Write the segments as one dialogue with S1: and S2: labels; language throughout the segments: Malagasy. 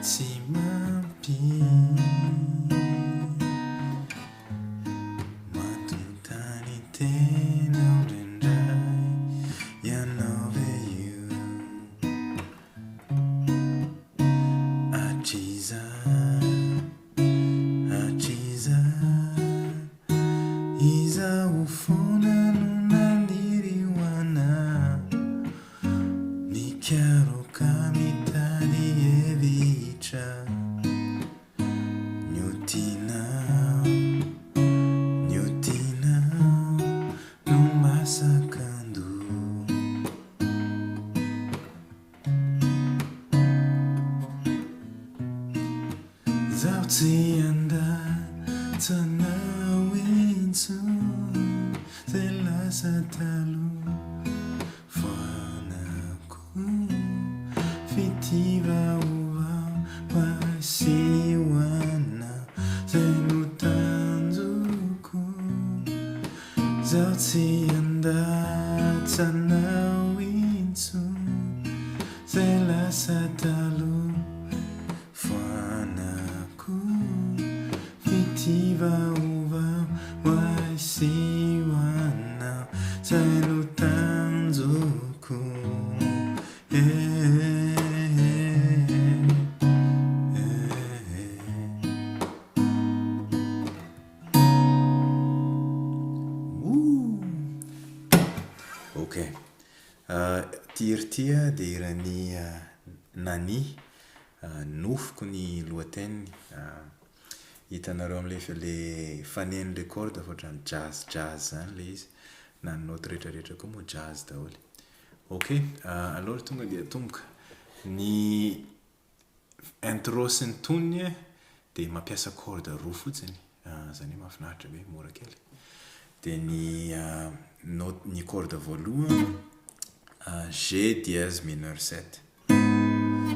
S1: tsy mampi matontany tena indraindray ianao ve io hatriza izaho foana no naniry ho anao nikaroka mitady hevitra ny otinao no masakando zaho tsy andatsanao intsony zay lasa taloha foanako fitivaovao pasihoanao zay no tanjoko zaho tsy andatsanao intsony zay lasa taloha foanako fitivaovao pasihoanao zay no tanjoko Okay. Tia dia irany nani nofoko ny lohateniny hitanareo am'le fanen'le corde ohatrany jazz zany le izy na ny note rehetrarehetra koa moa jazz daholo. Okay, alors tonga dia tomboka ny intro sy ny toniny dia mampiasa corde roa fotsiny zany mahafinaritra be mora kely dia ny corde voalohany G dièse mineur 7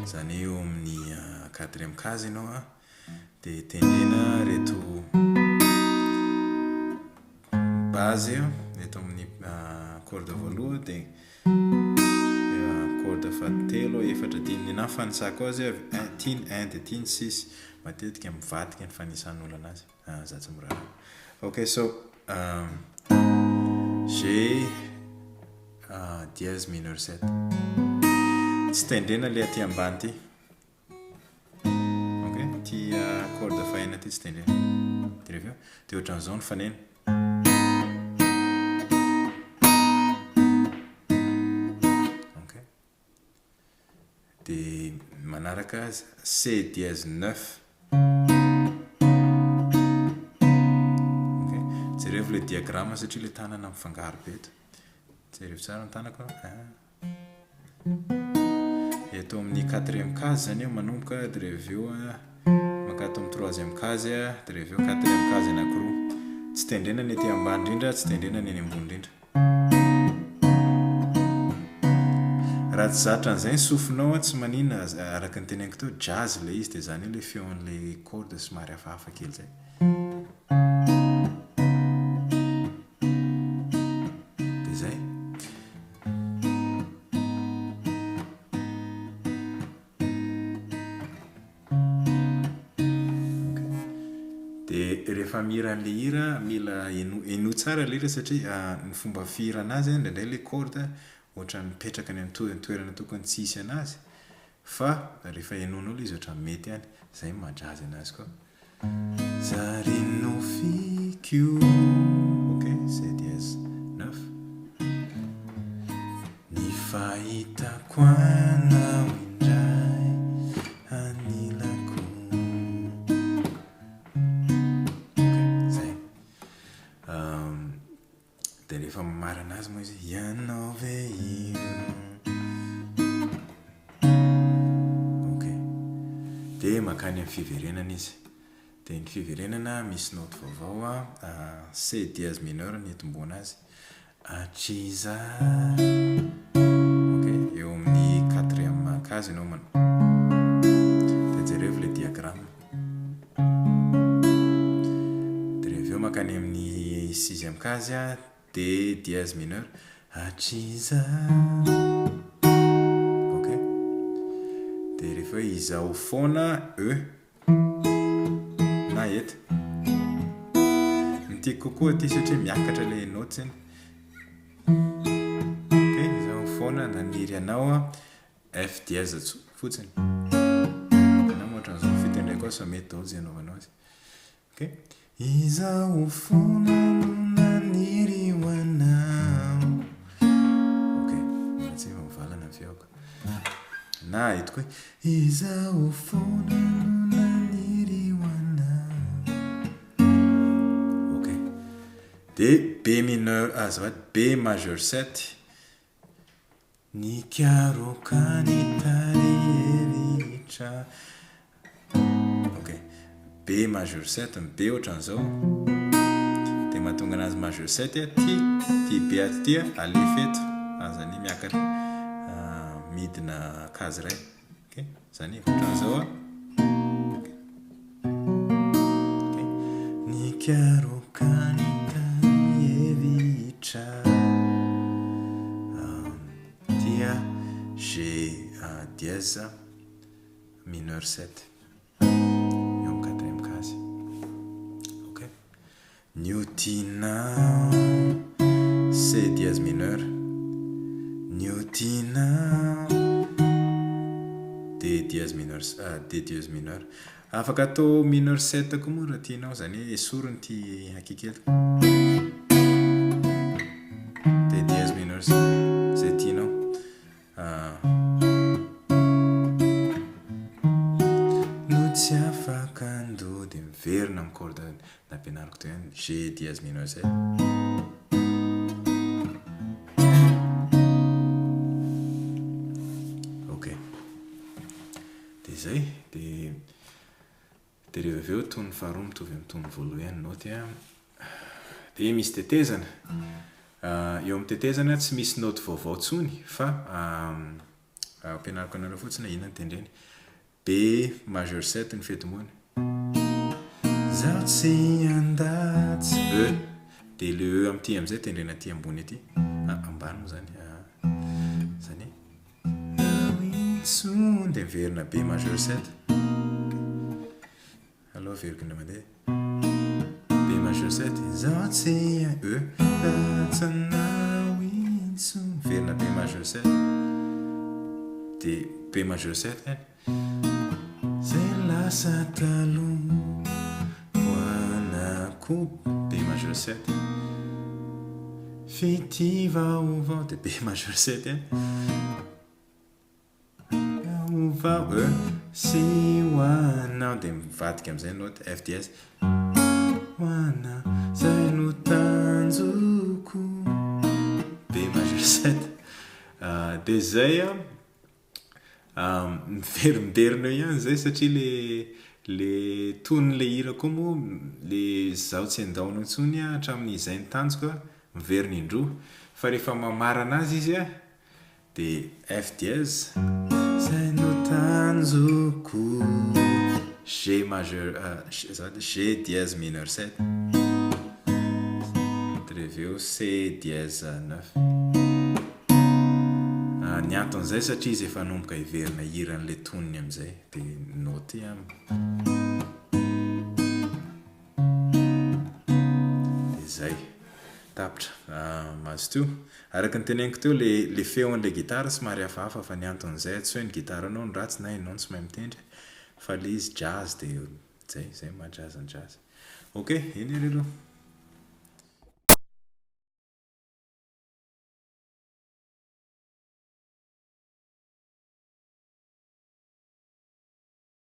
S1: zany eo amin'ny 4e case ianao dia tendrena reto base reto amin'ny corde voalohany dia corde fahatelo efatra dimy na fanisako azy tiany 1 dia tiany 6 matetika mivadika ny fanisan'olo anazy za tsy mora. Okay, so G dièse mineur 7 tsy tendrena le aty ambany ty. Okay, ty corde fahaina ty tsy tendrena ty reveo dia ohatran'izao ny fanena. Okay, dia manaraka azy C dièse 9. Jereo le diagramme satria le tanana mifangaro be eto. Jereo tsara ny tanako. Eto amin'ny 4e case zany eo manomboka dia reveo makato amin'ny 3e case dia reveo 4e case anankiroa. Tsy tendrena ny aty ambany indrindra, tsy tendrena ny ambony indrindra. Raha tsy zatra an'izay ny sofinao tsy manina araka ny teneniko teo jazz le izy dia zany le feon'le corde somary hafahafa kely zay. Rehefa mihira an'le hira mila eno tsara le hira satria ny fomba fihira anazy indraindray le corde ohatra mipetraka ny toerana tokony tsy hisy anazy fa rehefa enonao le izy ohatra mety ihany zay mahajazy anazy koa. Zarinofiko. Okay, C dièse 9 ny fahitako anao indray anilako. Dia rehefa mamarana azy moa izy ianao ve io. Okay, dia makany amin'ny fiverenana izy dia ny fiverenana misy note vaovao C dièse mineur ny etomboana azy hatriza. Okay, eo amin'ny 4e case ianao dia jereo le diagramme dia reveo makany amin'ny 6e case D dièse mineur hatriza. Okay, dia rehefa izao foana e na eta nytiako kokoa ty satria miakatra le note zany ok izao foana naniry anao a f dièse fotsiny na moatran'izao fitendray koa sa mety daholo zay anaovanao azy ok izao foana no naniry ho anao ok tsy mavalana fiaoko na eto koa izao foana no naniry ho anao ok dia B mineur azafady B majeur 7 nikarokany tarihevitra ok B majeur 7 ny B ohatran'izao dia mahatonga anazy majeur 7 ty B aty ty alefeto zany miakatra midina kazy ray ok zany ohatran'izao nikarokany tarihevitra G dièse mineur 7 eo amin'ny quatrième case ok Newtinao C dièse mineur Newtinao D dièse mineur D dièse mineur afaka atao mineur 7 koa moa raha tianao zany esorony ty akikely D dièse mineur zay tianao no tsy afaka andody miverina amin'ny corde nampianariko teo ihany G dièse mineur 7 ok dia zay dia rehefa avy eo tony faharoa mitovy amin'ny tony voalohany noty a dia misy tetezana eo amin'ny tetezana tsy misy note vaovao tsony fa ampianariko anareo fotsiny inona ny tendreny B majeur 7 ny fetomony zaho tsy andatsy e dia le e amin'ity amin'izay tendrena aty ambony aty ambany moa zany zany awintsony dia miverina B majeur 7 aloha veriko indray mandeha B majeur 7 zaho tsy e datsanao intsony miverina B majeur 7 dia B majeur 7 zay lasa taloha voanako B majeur 7 fity vaovao dia B majeur 7 vaovao sy hoanao dia mivadika amin'izay note F dièse hoanao zay no tanjoko B majeur 7 dia zay miverimberinao ihany zay satria le tony le hira koa moa le zaho tsy andaona intsony hatramin'ny izay ny tanjoko miverina indroa fa rehefa mamarana azy izy dia F dièse zay no tanjoko G majeur G dièse mineur 7 dia avy eo C dièse 9 ny anton'izay satria izy efa nomboka hiverina hiran'le toniny amin'izay dia noty dia zay tapitra mazo teo araka ny teneniko teo le feon'le gitara somary hafahafa fa ny anton'izay tsy hoe ny gitara anao ny ratsy na ianao tsy mahay mitendry fa le izy jazz dia zay maha jazz ny jazz ok iny ery aloha